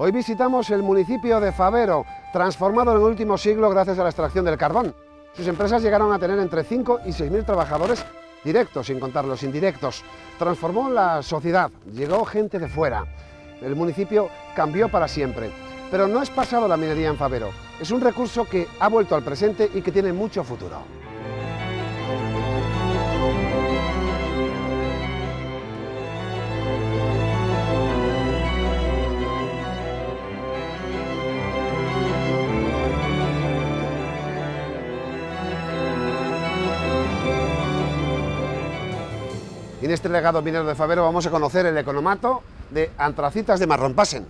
Hoy visitamos el municipio de Fabero, transformado en el último siglo gracias a la extracción del carbón. Sus empresas llegaron a tener entre 5 y 6.000 trabajadores directos, sin contar los indirectos. Transformó la sociedad, llegó gente de fuera. El municipio cambió para siempre. Pero no es pasado la minería en Fabero, es un recurso que ha vuelto al presente y que tiene mucho futuro. Y en este legado minero de Fabero vamos a conocer el economato de antracitas de Marrón-Passen.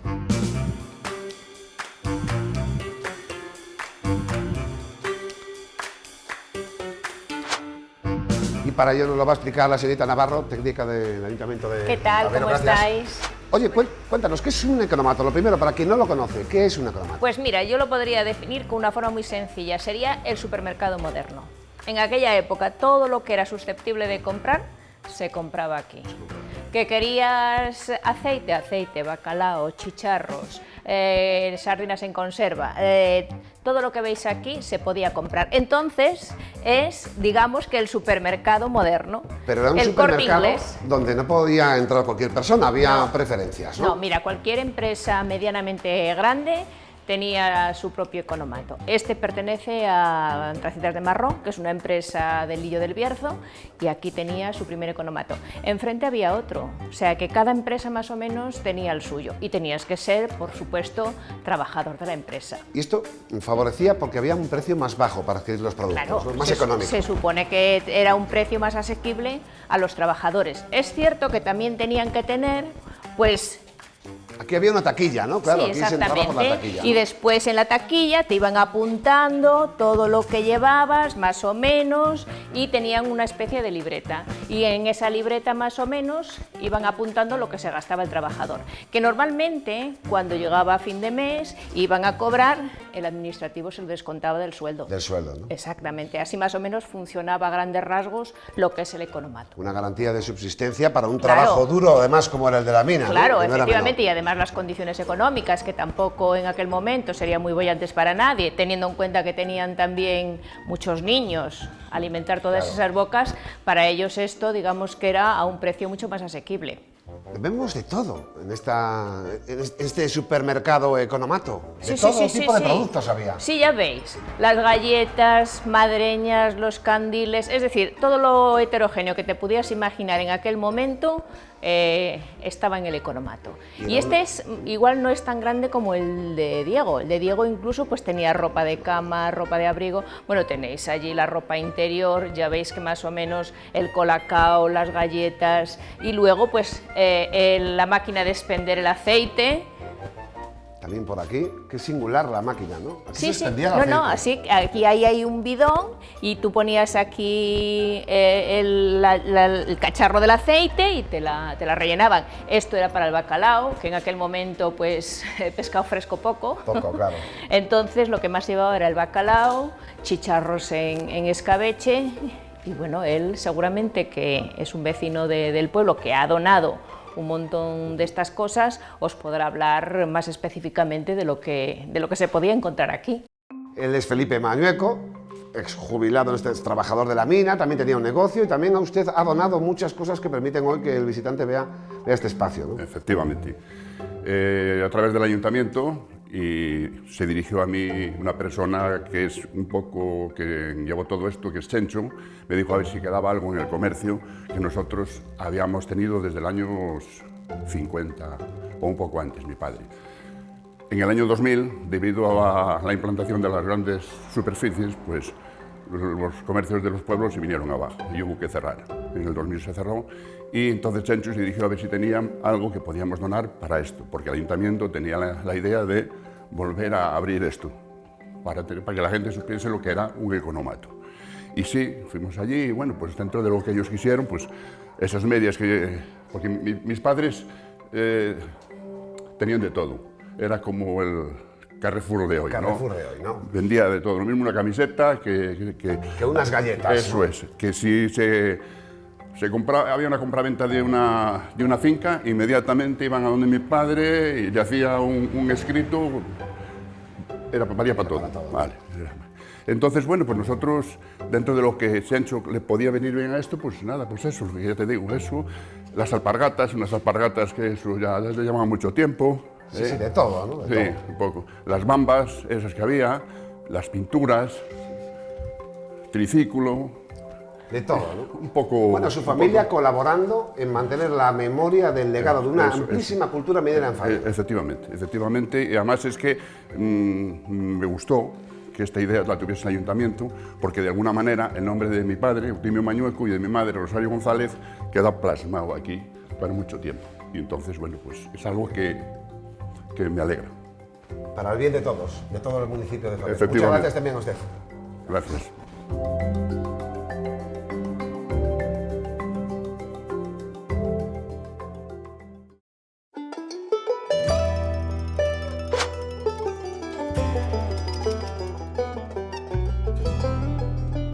Y para ello nos lo va a explicar la señorita Navarro, técnica del Ayuntamiento de Fabero. ¿Qué tal? ¿Cómo estáis? Oye, cuéntanos, ¿qué es un economato? Lo primero, para quien no lo conoce, ¿qué es un economato? Pues mira, yo lo podría definir con una forma muy sencilla. Sería el supermercado moderno. En aquella época, todo lo que era susceptible de comprar, se compraba aquí. ¿Que querías aceite? Aceite, bacalao, chicharros, sardinas en conserva, todo lo que veis aquí se podía comprar. Entonces es, digamos, que el supermercado moderno. Pero era un supermercado donde no podía entrar cualquier persona, había preferencias, ¿no? No, mira, cualquier empresa medianamente grande tenía su propio economato. Este pertenece a Antracitas de Marrón, que es una empresa del Lillo del Bierzo, y aquí tenía su primer economato. Enfrente había otro, o sea que cada empresa más o menos tenía el suyo, y tenías que ser, por supuesto, trabajador de la empresa. Y esto favorecía porque había un precio más bajo para adquirir los productos, claro, ¿no? Más económico. Se supone que era un precio más asequible a los trabajadores. Es cierto que también tenían que tener, pues, aquí había una taquilla, ¿no? Claro, sí, aquí se entraba por la taquilla, ¿no? Y después en la taquilla te iban apuntando todo lo que llevabas, más o menos, y tenían una especie de libreta. Y en esa libreta, más o menos, iban apuntando lo que se gastaba el trabajador. Que normalmente, cuando llegaba a fin de mes, iban a cobrar, el administrativo se lo descontaba del sueldo. Del sueldo, ¿no? Exactamente. Así más o menos funcionaba a grandes rasgos lo que es el economato. Una garantía de subsistencia para un trabajo duro, además, como era el de la mina, claro, ¿no? efectivamente, y además las condiciones económicas, que tampoco en aquel momento serían muy bollantes para nadie, teniendo en cuenta que tenían también muchos niños, alimentar todas esas bocas, para ellos esto, digamos que era a un precio mucho más asequible. Vemos de todo en este supermercado economato. De Sí, todo tipo de productos había. Sí, ya veis, las galletas, madreñas, los candiles, es decir, todo lo heterogéneo que te pudieras imaginar en aquel momento estaba en el economato. Y este igual no es tan grande como el de Diego. El de Diego incluso pues tenía ropa de cama, ropa de abrigo. Bueno, tenéis allí la ropa interior, ya veis que más o menos el colacao, las galletas y luego pues la máquina de expender el aceite. También por aquí, qué singular la máquina, ¿no? Aquí Sí, se expendía el aceite. no, así, aquí hay un bidón y tú ponías aquí el cacharro del aceite y te la rellenaban. Esto era para el bacalao, que en aquel momento pues pescado fresco poco. Poco, claro. Entonces lo que más llevaba era el bacalao, chicharros en escabeche y bueno, él seguramente que es un vecino del pueblo que ha donado un montón de estas cosas, os podrá hablar más específicamente de lo que se podía encontrar aquí. Él es Felipe Mañueco, exjubilado, es trabajador de la mina, también tenía un negocio y también a usted ha donado muchas cosas que permiten hoy que el visitante vea este espacio, ¿no? Efectivamente. A través del ayuntamiento y se dirigió a mí una persona que es un poco, que llevó todo esto, que es Chencho, me dijo a ver si quedaba algo en el comercio que nosotros habíamos tenido desde el año 50 o un poco antes, mi padre. En el año 2000, debido a la implantación de las grandes superficies, pues los comercios de los pueblos se vinieron abajo y hubo que cerrar. En el 2000 se cerró y entonces Chencho se dirigió a ver si tenían algo que podíamos donar para esto, porque el ayuntamiento tenía la idea de volver a abrir esto, para que la gente supiese lo que era un economato. Y sí, fuimos allí y bueno, pues dentro de lo que ellos quisieron, pues esas medias que... Porque mis padres tenían de todo, era como el Carrefour de hoy, Carrefour de hoy, ¿no? Vendía de todo, lo mismo una camiseta que unas galletas. Eso es, que si se había una compraventa de una finca, inmediatamente iban a donde mi padre y le hacía un escrito, valía para todo. Vale. Entonces, bueno, pues nosotros, dentro de lo que Sencho le podía venir bien a esto, pues nada, pues eso, ya te digo, eso, las alpargatas, unas alpargatas que eso ya les llevaban mucho tiempo. Sí, sí, de todo, ¿no? Sí, un poco. Las bambas, esas que había, las pinturas, triciclo. De todo, ¿no? Un poco... Bueno, su familia colaborando en mantener la memoria del legado de una amplísima cultura minera en Fabero. Efectivamente, y además es que me gustó que esta idea la tuviese el ayuntamiento, porque de alguna manera el nombre de mi padre, Eutimio Mañueco, y de mi madre, Rosario González, queda plasmado aquí para mucho tiempo. Y entonces, bueno, pues es algo que me alegra. Para el bien de todos, de todo el municipio de Fabero. Muchas Efectivamente. gracias también a usted. Gracias.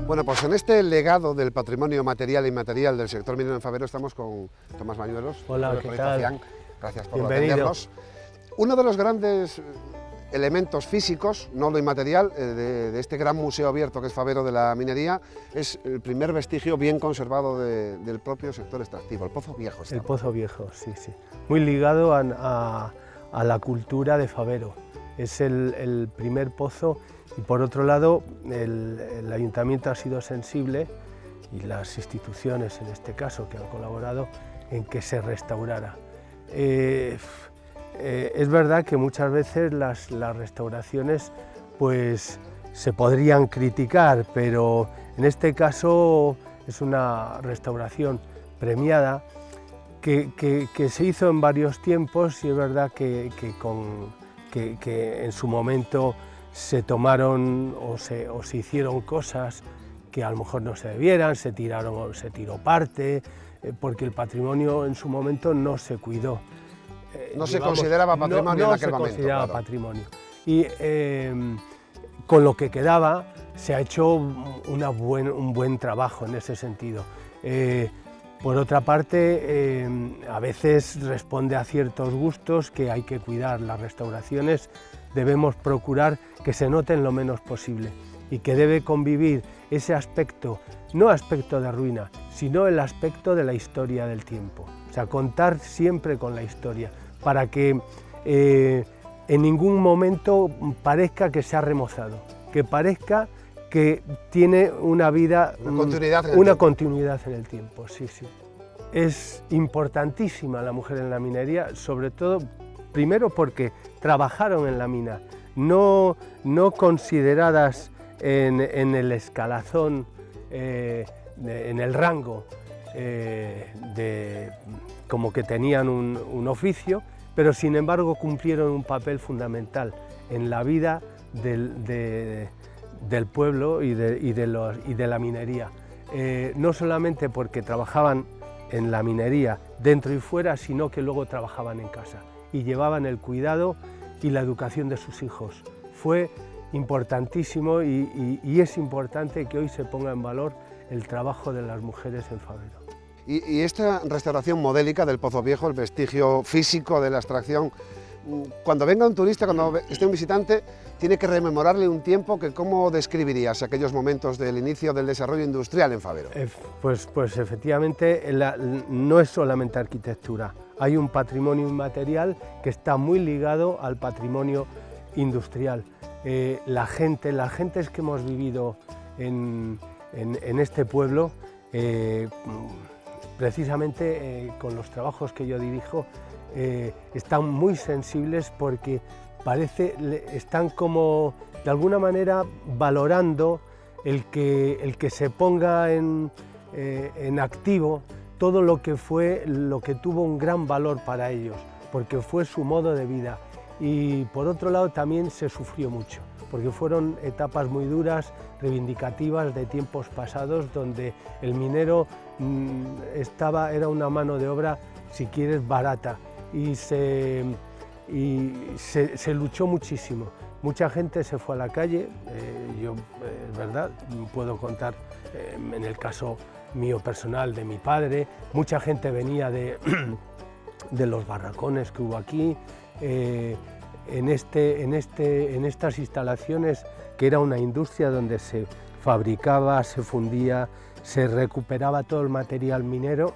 Bueno, pues en este legado del patrimonio material e inmaterial del sector minero en Fabero estamos con Tomás Bañuelos. Hola, ¿qué tal? Gracias por Bienvenido. atendernos. Uno de los grandes elementos físicos, no lo inmaterial, de este gran museo abierto que es Fabero de la Minería, es el primer vestigio bien conservado del propio sector extractivo, el Pozo Viejo. El Pozo Viejo, sí, sí. Muy ligado a la cultura de Fabero. Es el primer pozo y por otro lado el ayuntamiento ha sido sensible y las instituciones en este caso que han colaborado en que se restaurara. Es verdad que muchas veces las restauraciones pues se podrían criticar, pero en este caso es una restauración premiada que se hizo en varios tiempos y es verdad que en su momento se tomaron o se hicieron cosas que a lo mejor no se debieran, se tiró parte, porque el patrimonio en su momento no se cuidó. No se consideraba patrimonio en aquel momento. No se consideraba patrimonio. Y con lo que quedaba se ha hecho un buen trabajo en ese sentido. Por otra parte, a veces responde a ciertos gustos que hay que cuidar. Las restauraciones debemos procurar que se noten lo menos posible y que debe convivir ese aspecto, no aspecto de ruina, sino el aspecto de la historia del tiempo. O sea, contar siempre con la historia, para que en ningún momento parezca que se ha remozado, que parezca que tiene una vida, una continuidad en el tiempo. Sí, sí. Es importantísima la mujer en la minería, sobre todo, primero porque trabajaron en la mina, no consideradas en el escalafón, en el rango, como que tenían un oficio, pero sin embargo cumplieron un papel fundamental en la vida del pueblo y de la minería. No solamente porque trabajaban en la minería dentro y fuera, sino que luego trabajaban en casa y llevaban el cuidado y la educación de sus hijos. Fue importantísimo y es importante que hoy se ponga en valor el trabajo de las mujeres en Fabero. Y esta restauración modélica del Pozo Viejo, el vestigio físico de la extracción, cuando venga un turista, cuando esté un visitante, tiene que rememorarle un tiempo que ¿cómo describirías aquellos momentos del inicio del desarrollo industrial en Fabero? Pues efectivamente no es solamente arquitectura, hay un patrimonio inmaterial que está muy ligado al patrimonio industrial. Las gentes que hemos vivido en este pueblo, precisamente con los trabajos que yo dirijo, están muy sensibles porque están como de alguna manera valorando el que se ponga en activo todo lo que tuvo un gran valor para ellos, porque fue su modo de vida. Y por otro lado también se sufrió mucho, porque fueron etapas muy duras, reivindicativas de tiempos pasados, donde el minero era una mano de obra, si quieres, barata, y se luchó muchísimo. Mucha gente se fue a la calle, yo, es verdad, puedo contar en el caso mío personal, de mi padre. Mucha gente venía de los barracones que hubo aquí. En estas instalaciones, que era una industria donde se fabricaba, se fundía, se recuperaba todo el material minero,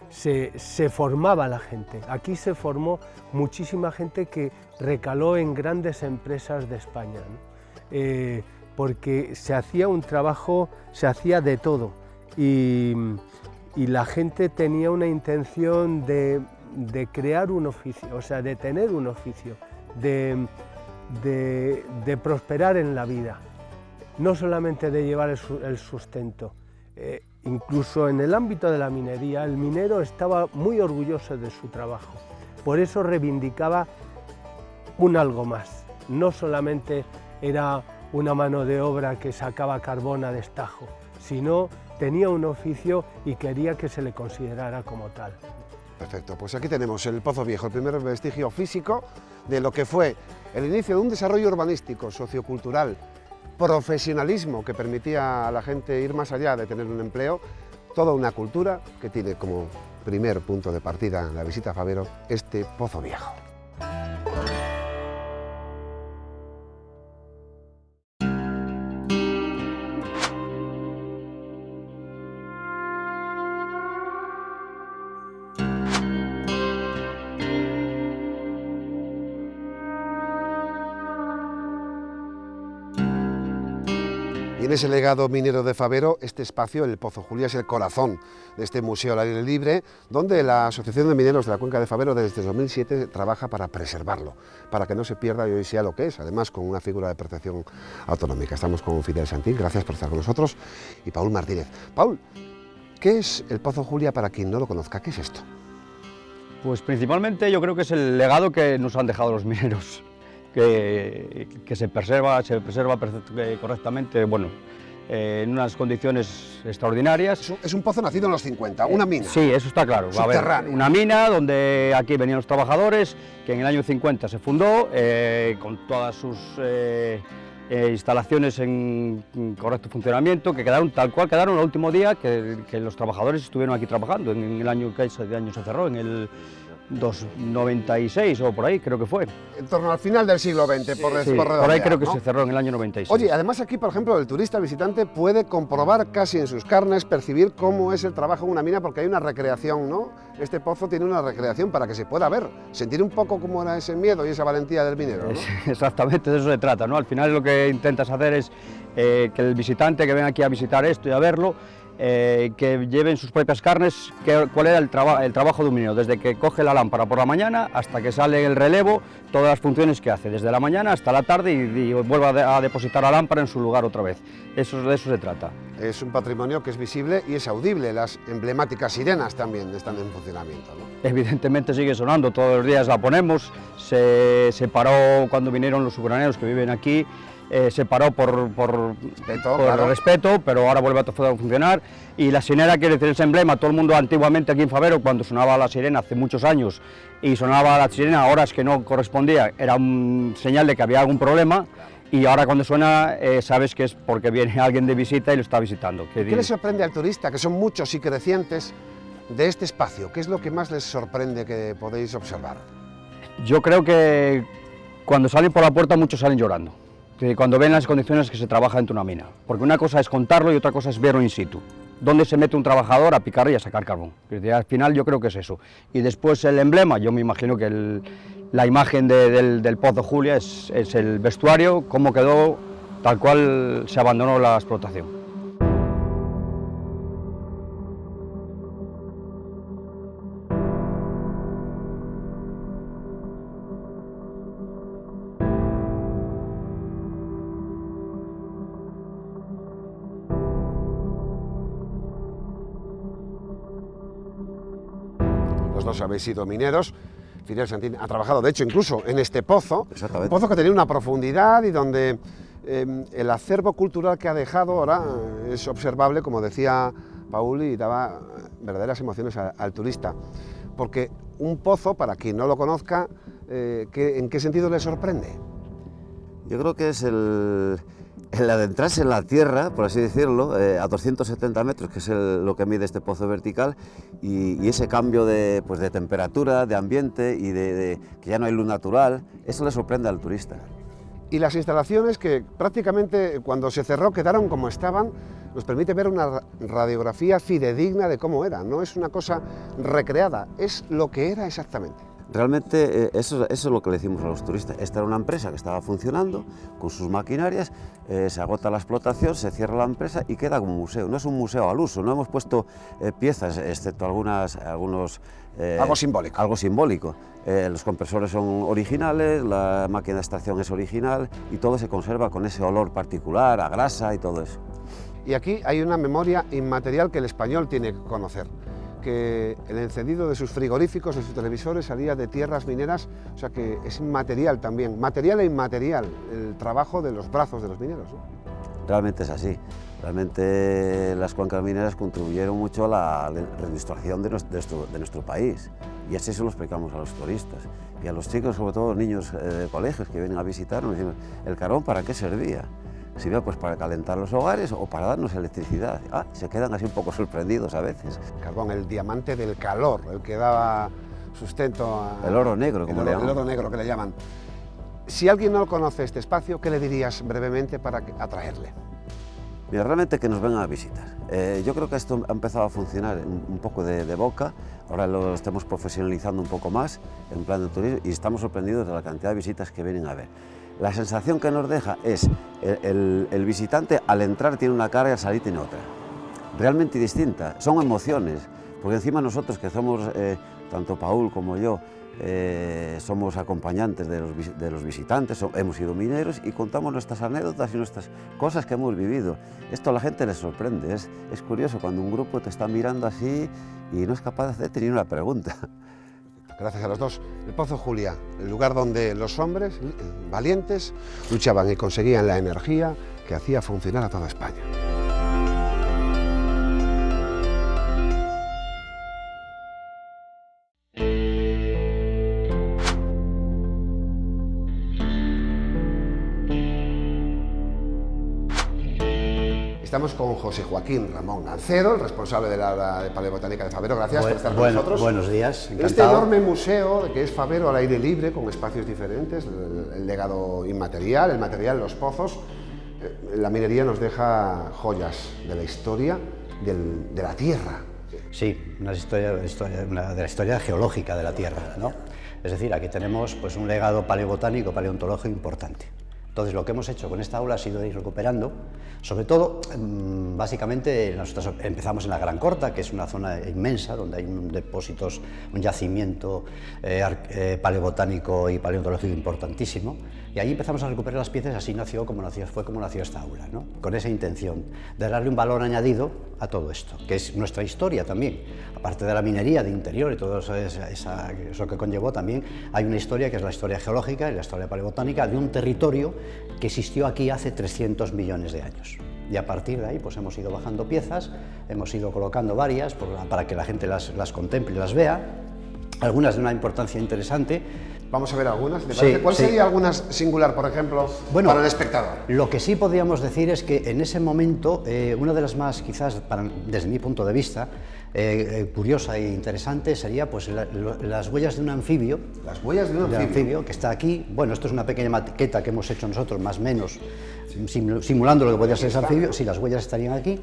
se formaba la gente. Aquí se formó muchísima gente que recaló en grandes empresas de España, ¿no? Porque se hacía un trabajo, se hacía de todo, y la gente tenía una intención de crear un oficio, o sea, de tener un oficio, de prosperar en la vida, no solamente de llevar el sustento. Incluso en el ámbito de la minería, el minero estaba muy orgulloso de su trabajo, por eso reivindicaba un algo más. No solamente era una mano de obra que sacaba carbón a destajo, sino tenía un oficio y quería que se le considerara como tal. Perfecto, pues aquí tenemos el Pozo Viejo, el primer vestigio físico de lo que fue el inicio de un desarrollo urbanístico, sociocultural, profesionalismo que permitía a la gente ir más allá de tener un empleo, toda una cultura que tiene como primer punto de partida en la visita a Fabero este Pozo Viejo. Y en ese legado minero de Fabero, este espacio, el Pozo Julia, es el corazón de este museo al aire libre, donde la Asociación de Mineros de la Cuenca de Fabero desde 2007 trabaja para preservarlo, para que no se pierda y hoy sea lo que es, además con una figura de protección autonómica. Estamos con Fidel Santín, gracias por estar con nosotros, y Paul Martínez. Paul, ¿qué es el Pozo Julia para quien no lo conozca? ¿Qué es esto? Pues principalmente yo creo que es el legado que nos han dejado los mineros. Que se preserva correctamente, bueno, en unas condiciones extraordinarias. Es un pozo nacido en los 50, una mina. Sí, eso está claro. Va a haber una mina donde aquí venían los trabajadores, que en el año 50 se fundó, con todas sus instalaciones en correcto funcionamiento, que quedaron tal cual quedaron el último día que los trabajadores estuvieron aquí trabajando, en el año que ese año se cerró, en el 96 o por ahí creo que fue. En torno al final del siglo XX, por ahí creo que se cerró en el año 96. Oye, además aquí, por ejemplo, el turista, el visitante, puede comprobar casi en sus carnes, percibir cómo es el trabajo en una mina, porque hay una recreación, ¿no? Este pozo tiene una recreación para que se pueda ver, sentir un poco cómo era ese miedo y esa valentía del minero, ¿no? Exactamente, de eso se trata, ¿no? Al final lo que intentas hacer es que el visitante que venga aquí a visitar esto y a verlo, que lleven sus propias carnes, cuál era el trabajo de un minero, desde que coge la lámpara por la mañana hasta que sale el relevo, todas las funciones que hace, desde la mañana hasta la tarde y vuelve a depositar la lámpara en su lugar otra vez. De eso se trata. Es un patrimonio que es visible y es audible, las emblemáticas sirenas también están en funcionamiento, ¿no? Evidentemente sigue sonando, todos los días la ponemos, se paró cuando vinieron los ucranianos que viven aquí, se paró por respeto, pero ahora vuelve a funcionar. Y la sirena quiere decir ese emblema. Todo el mundo antiguamente aquí en Fabero, cuando sonaba la sirena hace muchos años y sonaba la sirena a horas que no correspondía, era un señal de que había algún problema. Y ahora cuando suena sabes que es porque viene alguien de visita y lo está visitando. ¿Qué le sorprende al turista, que son muchos y crecientes, de este espacio? ¿Qué es lo que más les sorprende que podéis observar? Yo creo que cuando salen por la puerta muchos salen llorando. Cuando ven las condiciones que se trabaja dentro de una mina, porque una cosa es contarlo y otra cosa es verlo in situ, dónde se mete un trabajador a picar y a sacar carbón. Al final yo creo que es eso. Y después el emblema, yo me imagino que la imagen del Pozo Julia es el vestuario, cómo quedó tal cual se abandonó la explotación. Los dos habéis sido mineros. Fidel Santín ha trabajado, de hecho, incluso en este pozo. Exactamente. Un pozo que tenía una profundidad y donde el acervo cultural que ha dejado ahora es observable, como decía Paul, y daba verdaderas emociones al turista. Porque un pozo, para quien no lo conozca, ¿en qué sentido le sorprende? Yo creo que es El adentrarse en la tierra, por así decirlo, a 270 metros, que es lo que mide este pozo vertical, y ese cambio de temperatura, de ambiente y que ya no hay luz natural, eso le sorprende al turista. Y las instalaciones que prácticamente cuando se cerró quedaron como estaban, nos permite ver una radiografía fidedigna de cómo era, no es una cosa recreada, es lo que era exactamente. Realmente eso es lo que le decimos a los turistas. Esta era una empresa que estaba funcionando con sus maquinarias, se agota la explotación, se cierra la empresa y queda como museo. No es un museo al uso, no hemos puesto piezas, excepto algunos... algo simbólico. Algo simbólico. Los compresores son originales, la máquina de extracción es original y todo se conserva con ese olor particular, a grasa y todo eso. Y aquí hay una memoria inmaterial que el español tiene que conocer, que el encendido de sus frigoríficos, de sus televisores, salía de tierras mineras, o sea que es inmaterial también, material e inmaterial, el trabajo de los brazos de los mineros, ¿no? Realmente es así. Realmente las cuencas mineras contribuyeron mucho a la reindustrialización de nuestro país, y así se lo explicamos a los turistas y a los chicos, sobre todo los niños de colegios que vienen a visitarnos. Decimos, ¿el carbón para qué servía? Sirve pues para calentar los hogares o para darnos electricidad. Se quedan así un poco sorprendidos a veces. El carbón, el diamante del calor, el que daba sustento a... El oro negro, como le llaman. El oro negro, que le llaman. Si alguien no conoce este espacio, ¿qué le dirías brevemente para atraerle? Mira, realmente que nos vengan a visitar. Yo creo que esto ha empezado a funcionar un poco de boca, ahora lo estamos profesionalizando un poco más en plan de turismo y estamos sorprendidos de la cantidad de visitas que vienen a ver. La sensación que nos deja es el visitante al entrar tiene una cara y al salir tiene otra, realmente distinta, son emociones, porque encima nosotros que somos, tanto Paul como yo, somos acompañantes de los visitantes, hemos sido mineros y contamos nuestras anécdotas y nuestras cosas que hemos vivido. Esto a la gente les sorprende, es curioso cuando un grupo te está mirando así y no es capaz de hacerte ni una pregunta. Gracias a los dos. El Pozo Juliá, el lugar donde los hombres valientes luchaban y conseguían la energía que hacía funcionar a toda España. Estamos con José Joaquín Ramón Gancedo, el responsable del área de paleobotánica de Fabero. Gracias por estar con nosotros. Buenos días, encantado. Este enorme museo que es Fabero al aire libre, con espacios diferentes, el legado inmaterial, el material, los pozos. La minería nos deja joyas de la historia de la Tierra. Sí, de la historia geológica de la Tierra, ¿no? Es decir, aquí tenemos pues, un legado paleobotánico, paleontológico importante. Entonces, lo que hemos hecho con esta aula ha sido ir recuperando, sobre todo, básicamente, nosotros empezamos en la Gran Corta, que es una zona inmensa, donde hay depósitos, un yacimiento paleobotánico y paleontológico importantísimo, y ahí empezamos a recuperar las piezas, así fue como nació esta aula, ¿no? Con esa intención de darle un valor añadido a todo esto, que es nuestra historia también, aparte de la minería de interior y todo eso que conllevó también, hay una historia que es la historia geológica y la historia paleobotánica de un territorio que existió aquí hace 300 millones de años. Y a partir de ahí pues hemos ido bajando piezas, hemos ido colocando varias para que la gente las contemple y las vea, algunas de una importancia interesante. Vamos a ver algunas. ¿Cuál sería alguna singular, por ejemplo, para el espectador? Lo que sí podríamos decir es que en ese momento, una de las más, quizás, desde mi punto de vista, curiosa e interesante sería pues, las huellas de un anfibio. Las huellas de un anfibio. Que está aquí. Bueno, esto es una pequeña maqueta que hemos hecho nosotros, más o menos, simulando lo que podría ser ese anfibio. Sí, las huellas estarían aquí,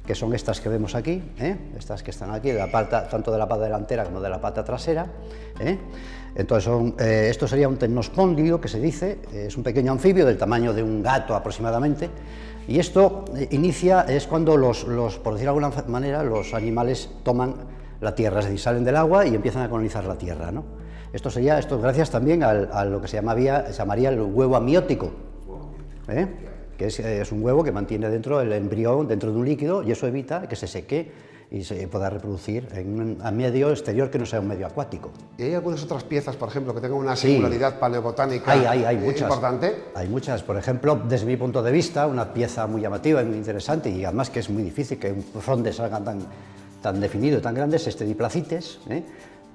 que son estas que vemos aquí, estas que están aquí, tanto de la pata delantera como de la pata trasera. Entonces, esto sería un temnospóndido, que se dice, es un pequeño anfibio del tamaño de un gato aproximadamente, y esto es cuando por decir de alguna manera, los animales toman la tierra, es decir, salen del agua y empiezan a colonizar la tierra, ¿no? Esto gracias también a lo que se llamaría el huevo amniótico, que es un huevo que mantiene dentro el embrión, dentro de un líquido, y eso evita que se seque y se pueda reproducir en un medio exterior que no sea un medio acuático. ¿Y hay algunas otras piezas, por ejemplo, que tengan una singularidad paleobotánica hay muchas, importante? Hay muchas. Por ejemplo, desde mi punto de vista, una pieza muy llamativa y muy interesante, y además que es muy difícil que un fronde salga tan definido y tan grande, es este Diplacites,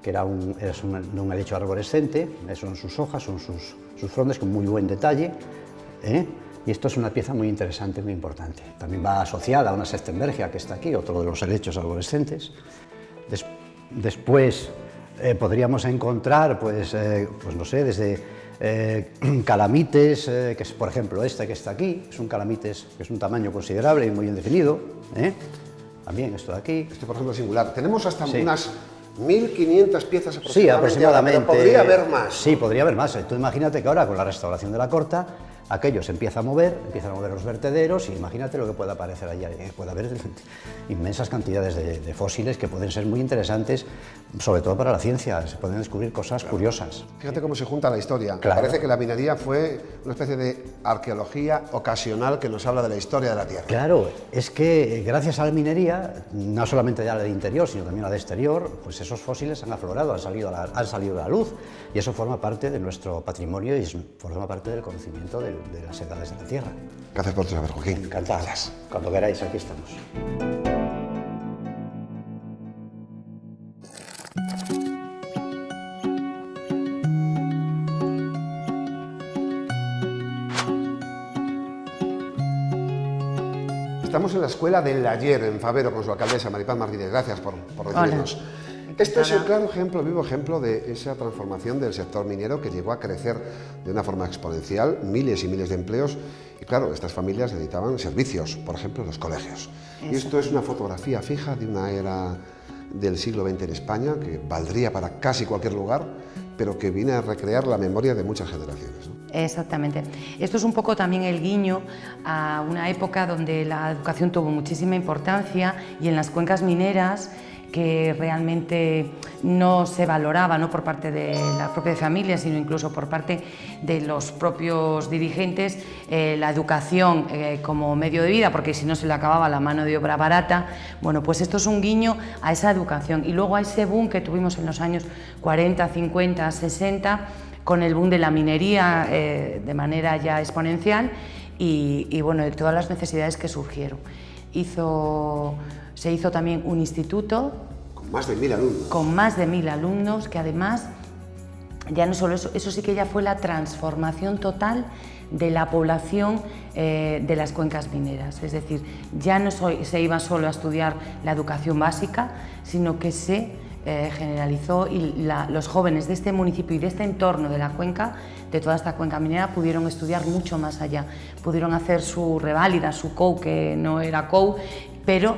que es un helecho arborescente, son sus hojas, son sus frondes con muy buen detalle. Y esto es una pieza muy interesante, muy importante. También va asociada a una Sechtenbergia que está aquí, otro de los helechos arborescentes. Después podríamos encontrar, pues no sé, desde calamites, que es por ejemplo este que está aquí, es un calamites que es un tamaño considerable y muy bien definido. También esto de aquí. Este por ejemplo es singular. Tenemos hasta Sí. unas 1500 piezas aproximadamente. Sí, aproximadamente. Pero podría haber más. Sí, podría haber más. Tú imagínate que ahora con la restauración de la Corta, aquello se empiezan a mover los vertederos y imagínate lo que puede aparecer allá. Puede haber inmensas cantidades de fósiles que pueden ser muy interesantes, sobre todo para la ciencia. Se pueden descubrir cosas curiosas. Fíjate cómo se junta la historia. Claro. Parece que la minería fue una especie de arqueología ocasional que nos habla de la historia de la Tierra. Claro, es que gracias a la minería, no solamente ya la de interior, sino también la de exterior, pues esos fósiles han aflorado, han salido a la luz, y eso forma parte de nuestro patrimonio y forma parte del conocimiento de las edades de la Tierra. Gracias por tu saber, Joaquín. Encantadas. Cuando queráis, aquí estamos. Estamos en la escuela del ayer, en Fabero, con su alcaldesa Maripaz Martínez. Gracias por recibirnos. Esto es un claro ejemplo, vivo ejemplo de esa transformación del sector minero que llegó a crecer de una forma exponencial, miles y miles de empleos, y claro, estas familias necesitaban servicios, por ejemplo, los colegios. Y esto es una fotografía fija de una era del siglo XX en España, que valdría para casi cualquier lugar, pero que viene a recrear la memoria de muchas generaciones, ¿no? Exactamente. Esto es un poco también el guiño a una época donde la educación tuvo muchísima importancia y en las cuencas mineras que realmente no se valoraba, no por parte de la propia familia, sino incluso por parte de los propios dirigentes, la educación como medio de vida, porque si no se le acababa la mano de obra barata. Bueno, pues esto es un guiño a esa educación y luego a ese boom que tuvimos en los años 40, 50, 60, con el boom de la minería de manera ya exponencial y bueno, de todas las necesidades que surgieron. Se hizo también un instituto Con más de 1000 alumnos. Con más de 1000 alumnos, que además, ya no solo eso sí que ya fue la transformación total de la población de las cuencas mineras. Es decir, ya no se iba solo a estudiar la educación básica, sino que se generalizó y los jóvenes de este municipio y de este entorno de la cuenca, de toda esta cuenca minera, pudieron estudiar mucho más allá. Pudieron hacer su reválida, su COU, que no era COU, pero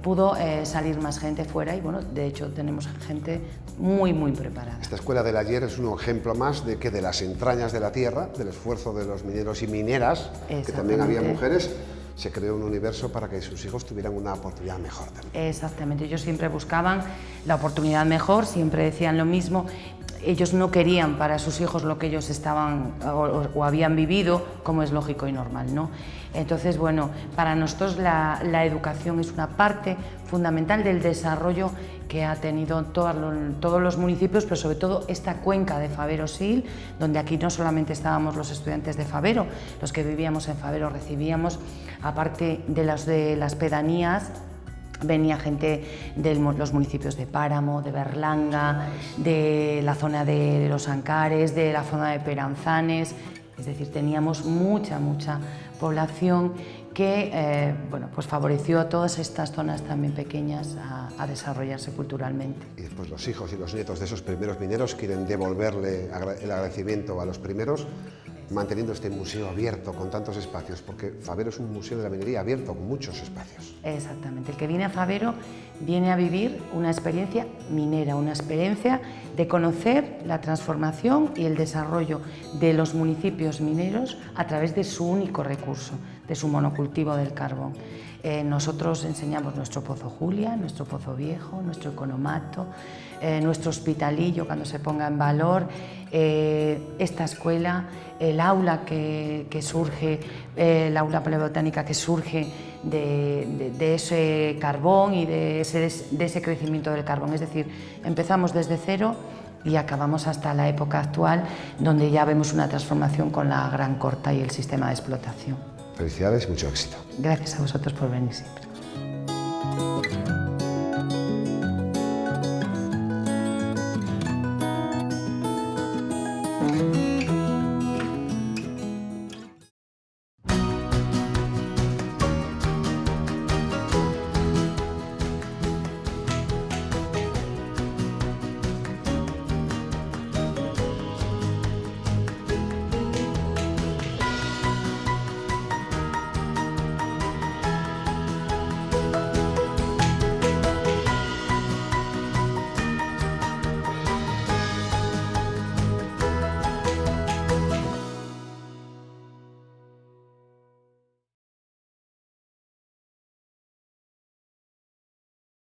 pudo salir más gente fuera y bueno, de hecho tenemos gente muy preparada. Esta escuela del ayer es un ejemplo más de que de las entrañas de la tierra, del esfuerzo de los mineros y mineras, que también había mujeres, se creó un universo para que sus hijos tuvieran una oportunidad mejor también. Exactamente, ellos siempre buscaban la oportunidad mejor, siempre decían lo mismo. Ellos no querían para sus hijos lo que ellos estaban o habían vivido, como es lógico y normal, ¿no? Entonces, bueno, para nosotros la educación es una parte fundamental del desarrollo que ha tenido todos los municipios, pero sobre todo esta cuenca de Fabero-Sil, donde aquí no solamente estábamos los estudiantes de Fabero, los que vivíamos en Fabero recibíamos, aparte de las pedanías, venía gente de los municipios de Páramo, de Berlanga, de la zona de Los Ancares, de la zona de Peranzanes, es decir, teníamos mucha población que bueno, pues favoreció a todas estas zonas también pequeñas a desarrollarse culturalmente. Y después los hijos y los nietos de esos primeros mineros quieren devolverle el agradecimiento a los primeros, manteniendo este museo abierto con tantos espacios, porque Fabero es un museo de la minería abierto con muchos espacios. Exactamente, el que viene a Fabero viene a vivir una experiencia minera, una experiencia de conocer la transformación y el desarrollo de los municipios mineros a través de su único recurso, de su monocultivo del carbón. Nosotros enseñamos nuestro Pozo Julia, nuestro Pozo Viejo, nuestro economato, nuestro hospitalillo cuando se ponga en valor, esta escuela, el aula que surge, el aula paleobotánica que surge de ese carbón y de ese crecimiento del carbón. Es decir, empezamos desde cero y acabamos hasta la época actual, donde ya vemos una transformación con la Gran Corta y el sistema de explotación. Felicidades y mucho éxito. Gracias a vosotros por venir siempre.